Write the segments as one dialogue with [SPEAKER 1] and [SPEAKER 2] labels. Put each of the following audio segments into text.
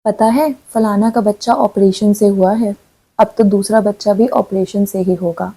[SPEAKER 1] पता है फलाना का बच्चा ऑपरेशन से हुआ है। अब तो दूसरा बच्चा भी ऑपरेशन से ही होगा।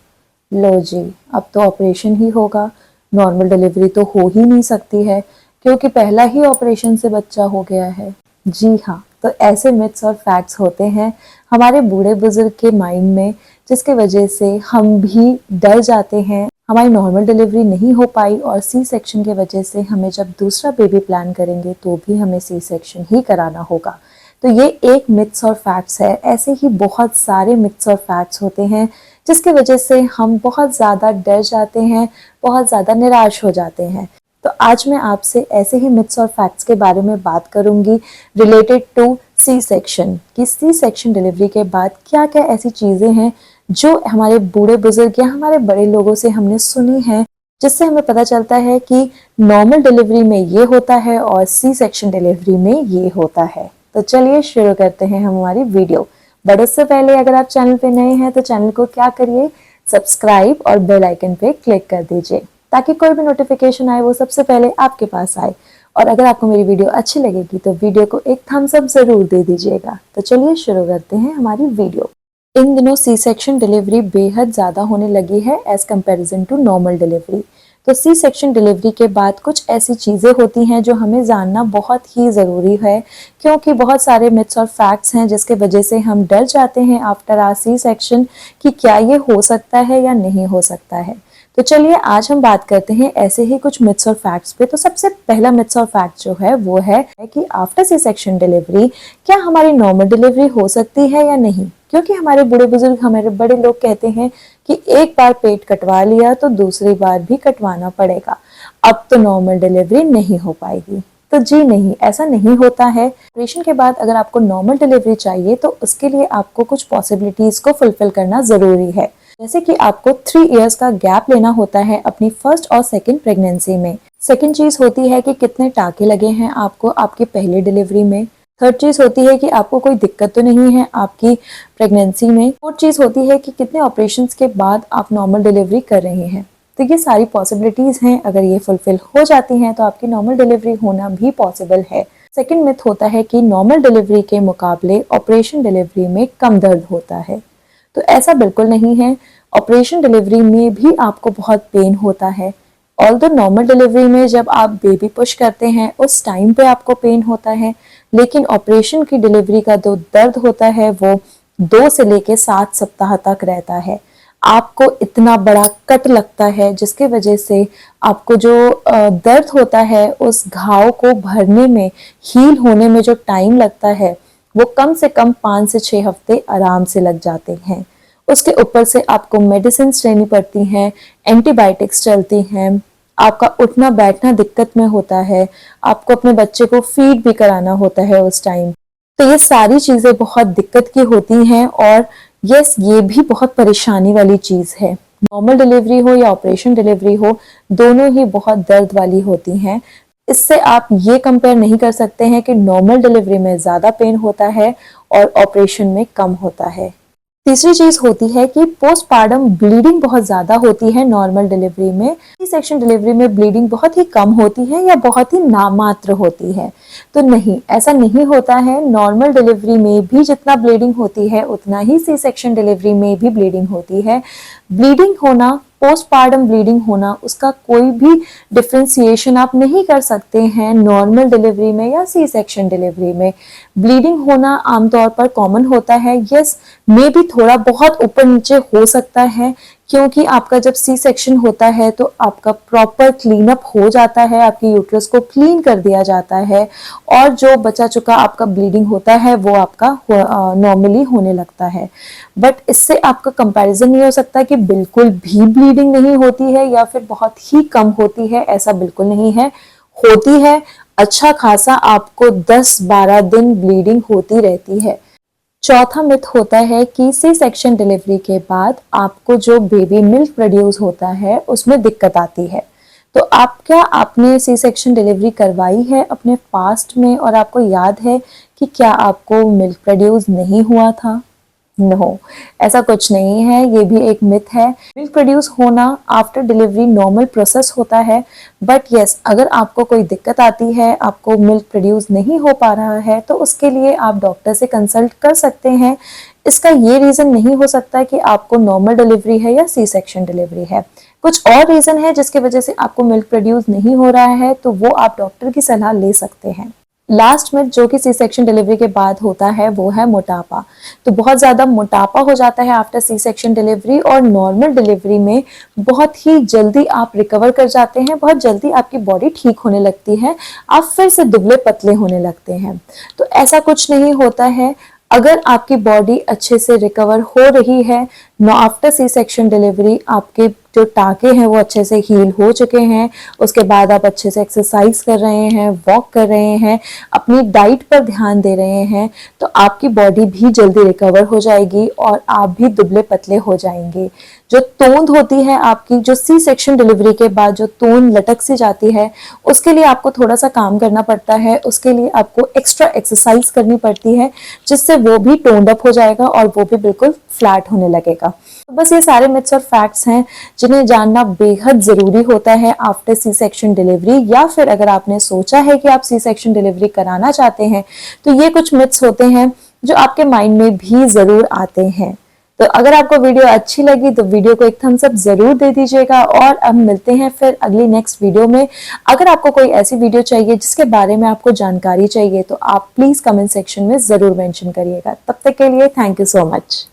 [SPEAKER 1] लो जी, अब तो ऑपरेशन ही होगा। नॉर्मल डिलीवरी तो हो ही नहीं सकती है क्योंकि पहला ही ऑपरेशन से बच्चा हो गया है। जी हाँ, तो ऐसे मिथ्स और फैक्ट्स होते हैं हमारे बूढ़े बुजुर्ग के माइंड में, जिसके वजह से हम भी डर जाते हैं। हमारी नॉर्मल डिलीवरी नहीं हो पाई और सी सेक्शन के वजह से हमें जब दूसरा बेबी प्लान करेंगे तो भी हमें सी सेक्शन ही कराना होगा। तो ये एक मिथ्स और फैक्ट्स है। ऐसे ही बहुत सारे मिथ्स और फैक्ट्स होते हैं जिसकी वजह से हम बहुत ज़्यादा डर जाते हैं, बहुत ज़्यादा निराश हो जाते हैं। तो आज मैं आपसे ऐसे ही मिथ्स और फैक्ट्स के बारे में बात करूंगी रिलेटेड टू सी सेक्शन, कि सी सेक्शन डिलीवरी के बाद क्या क्या ऐसी चीज़ें हैं जो हमारे बूढ़े बुजुर्ग या हमारे बड़े लोगों से हमने सुनी है, जिससे हमें पता चलता है कि नॉर्मल डिलीवरी में ये होता है और सी सेक्शन डिलीवरी में ये होता है। तो चलिए शुरू करते हैं हमारी वीडियो। बट उससे पहले अगर आप चैनल पे नए हैं तो चैनल को क्या करिए, सब्सक्राइब और बेल आइकन पे क्लिक कर दीजिए ताकि कोई भी नोटिफिकेशन आए वो सबसे पहले आपके पास आए। और अगर आपको मेरी वीडियो अच्छी लगेगी तो वीडियो को एक थम्स अप जरूर दे दीजिएगा। तो चलिए शुरू करते हैं हमारी वीडियो। इन दिनों सी सेक्शन डिलीवरी बेहद ज़्यादा होने लगी है as comparison to normal delivery. तो सी सेक्शन डिलीवरी के बाद कुछ ऐसी चीज़ें होती हैं जो हमें जानना बहुत ही ज़रूरी है, क्योंकि बहुत सारे मिथ्स और फैक्ट्स हैं जिसके वजह से हम डर जाते हैं आफ्टर आर सी सेक्शन कि क्या ये हो सकता है या नहीं हो सकता है। तो चलिए आज हम बात करते हैं ऐसे ही कुछ मिथ्स और फैक्ट्स पे। तो सबसे पहला मिथ्स और फैक्ट जो है वो है कि आफ्टर सी सेक्शन डिलीवरी क्या हमारी नॉर्मल डिलीवरी हो सकती है या नहीं, क्योंकि हमारे बूढ़े बुजुर्ग, हमारे बड़े लोग कहते हैं कि एक बार पेट कटवा लिया तो दूसरी बार भी कटवाना पड़ेगा, अब तो नॉर्मल डिलीवरी नहीं हो पाएगी। तो जी नहीं, ऐसा नहीं होता है। ऑपरेशन के बाद अगर आपको नॉर्मल डिलीवरी चाहिए तो उसके लिए आपको कुछ पॉसिबिलिटीज को फुलफिल करना जरूरी है, जैसे कि आपको 3 इयर्स का गैप लेना होता है अपनी फर्स्ट और सेकंड प्रेगनेंसी में। सेकंड चीज होती है कि कितने टाके लगे हैं आपको आपकी पहली डिलीवरी में। थर्ड चीज होती है कि आपको कोई दिक्कत तो नहीं है आपकी प्रेगनेंसी में। फोर्थ चीज होती है कि कितने ऑपरेशंस के बाद आप नॉर्मल डिलीवरी कर रहे हैं। तो ये सारी पॉसिबिलिटीज हैं, अगर ये फुलफिल हो जाती हैं तो आपकी नॉर्मल डिलीवरी होना भी पॉसिबल है। सेकेंड मिथ होता है कि नॉर्मल डिलीवरी के मुकाबले ऑपरेशन डिलीवरी में कम दर्द होता है। तो ऐसा बिल्कुल नहीं है। ऑपरेशन डिलीवरी में भी आपको बहुत पेन होता है। ऑल्दो नॉर्मल डिलीवरी में जब आप बेबी पुश करते हैं उस टाइम पे आपको पेन होता है, लेकिन ऑपरेशन की डिलीवरी का जो दर्द होता है वो 2 से लेके 7 सप्ताह तक रहता है। आपको इतना बड़ा कट लगता है जिसके वजह से आपको जो दर्द होता है उस घाव को भरने में, हील होने में जो टाइम लगता है वो कम से कम 5 से 6 हफ्ते आराम से लग जाते हैं। उसके ऊपर से आपको मेडिसिन लेनी पड़ती हैं, एंटीबायोटिक्स चलती हैं, आपका उठना बैठना दिक्कत में होता है, आपको अपने बच्चे को फीड भी कराना होता है उस टाइम। तो ये सारी चीज़ें बहुत दिक्कत की होती हैं और यस, ये भी बहुत परेशानी वाली चीज़ है। नॉर्मल डिलीवरी हो या ऑपरेशन डिलीवरी हो, दोनों ही बहुत दर्द वाली होती हैं। इससे आप ये कंपेयर नहीं कर सकते हैं कि नॉर्मल डिलीवरी में ज़्यादा पेन होता है और ऑपरेशन में कम होता है। तीसरी चीज होती है कि पोस्टपार्टम ब्लीडिंग बहुत ज्यादा होती है नॉर्मल डिलीवरी में। सी सेक्शन डिलीवरी में ब्लीडिंग बहुत ही कम होती है या बहुत ही नामात्र होती है। तो नहीं, ऐसा नहीं होता है। नॉर्मल डिलीवरी में भी जितना ब्लीडिंग होती है उतना ही सी सेक्शन डिलीवरी में भी ब्लीडिंग होती है। ब्लीडिंग होना, पोस्टपार्टम ब्लीडिंग होना, उसका कोई भी डिफ्रेंसिएशन आप नहीं कर सकते हैं नॉर्मल डिलीवरी में या सी सेक्शन डिलीवरी में। ब्लीडिंग होना आमतौर पर कॉमन होता है। यस, मे भी थोड़ा बहुत ऊपर नीचे हो सकता है, क्योंकि आपका जब सी सेक्शन होता है तो आपका प्रॉपर क्लीन अप हो जाता है, आपकी यूट्रस को क्लीन कर दिया जाता है और जो बचा चुका आपका ब्लीडिंग होता है वो आपका नॉर्मली होने लगता है। बट इससे आपका कंपैरिजन नहीं हो सकता कि बिल्कुल भी ब्लीडिंग नहीं होती है या फिर बहुत ही कम होती है, ऐसा बिल्कुल नहीं है। होती है, अच्छा खासा आपको 10-12 दिन ब्लीडिंग होती रहती है। चौथा मिथ होता है कि सी सेक्शन डिलीवरी के बाद आपको जो बेबी मिल्क प्रोड्यूस होता है उसमें दिक्कत आती है। तो आपने सी सेक्शन डिलीवरी करवाई है अपने पास्ट में और आपको याद है कि क्या आपको मिल्क प्रोड्यूस नहीं हुआ था? नो, ऐसा कुछ नहीं है, ये भी एक मिथ है। मिल्क प्रोड्यूस होना आफ्टर डिलीवरी नॉर्मल प्रोसेस होता है, बट यस, अगर आपको कोई दिक्कत आती है, आपको मिल्क प्रोड्यूस नहीं हो पा रहा है, तो उसके लिए आप डॉक्टर से कंसल्ट कर सकते हैं। इसका ये रीज़न नहीं हो सकता कि आपको नॉर्मल डिलीवरी है या सी सेक्शन डिलीवरी है। कुछ और रीज़न है जिसकी वजह से आपको मिल्क प्रोड्यूस नहीं हो रहा है, तो वो आप डॉक्टर की सलाह ले सकते हैं। लास्ट में जो कि सी सेक्शन डिलीवरी के बाद होता है वो है मोटापा। तो बहुत ज़्यादा मोटापा हो जाता है आफ्टर सी सेक्शन डिलीवरी, और नॉर्मल डिलीवरी में बहुत ही जल्दी आप रिकवर कर जाते हैं, बहुत जल्दी आपकी बॉडी ठीक होने लगती है, आप फिर से दुबले पतले होने लगते हैं। तो ऐसा कुछ नहीं होता है। अगर आपकी बॉडी अच्छे से रिकवर हो रही है, आफ्टर सी सेक्शन डिलीवरी आपके जो टाँके हैं वो अच्छे से हील हो चुके हैं, उसके बाद आप अच्छे से एक्सरसाइज कर रहे हैं, वॉक कर रहे हैं, अपनी डाइट पर ध्यान दे रहे हैं, तो आपकी बॉडी भी जल्दी रिकवर हो जाएगी और आप भी दुबले पतले हो जाएंगे। जो तोंद होती है आपकी, जो सी सेक्शन डिलीवरी के बाद जो तोंद लटक सी जाती है, उसके लिए आपको थोड़ा सा काम करना पड़ता है, उसके लिए आपको एक्स्ट्रा एक्सरसाइज करनी पड़ती है, जिससे वो भी टोन्ड अप हो जाएगा और वो भी बिल्कुल फ्लैट होने लगेगा। तो बस ये सारे मिथ्स और फैक्ट्स हैं जिन्हें जानना बेहद ज़रूरी होता है आफ्टर सी सेक्शन डिलीवरी, या फिर अगर आपने सोचा है कि आप सी सेक्शन डिलीवरी कराना चाहते हैं, तो ये कुछ मिथ्स होते हैं जो आपके माइंड में भी ज़रूर आते हैं। तो अगर आपको वीडियो अच्छी लगी तो वीडियो को एक थम्स अप ज़रूर दे दीजिएगा, और अब मिलते हैं फिर अगली नेक्स्ट वीडियो में। अगर आपको कोई ऐसी वीडियो चाहिए जिसके बारे में आपको जानकारी चाहिए, तो आप प्लीज़ कमेंट सेक्शन में ज़रूर मेंशन करिएगा। तब तक के लिए थैंक यू सो मच।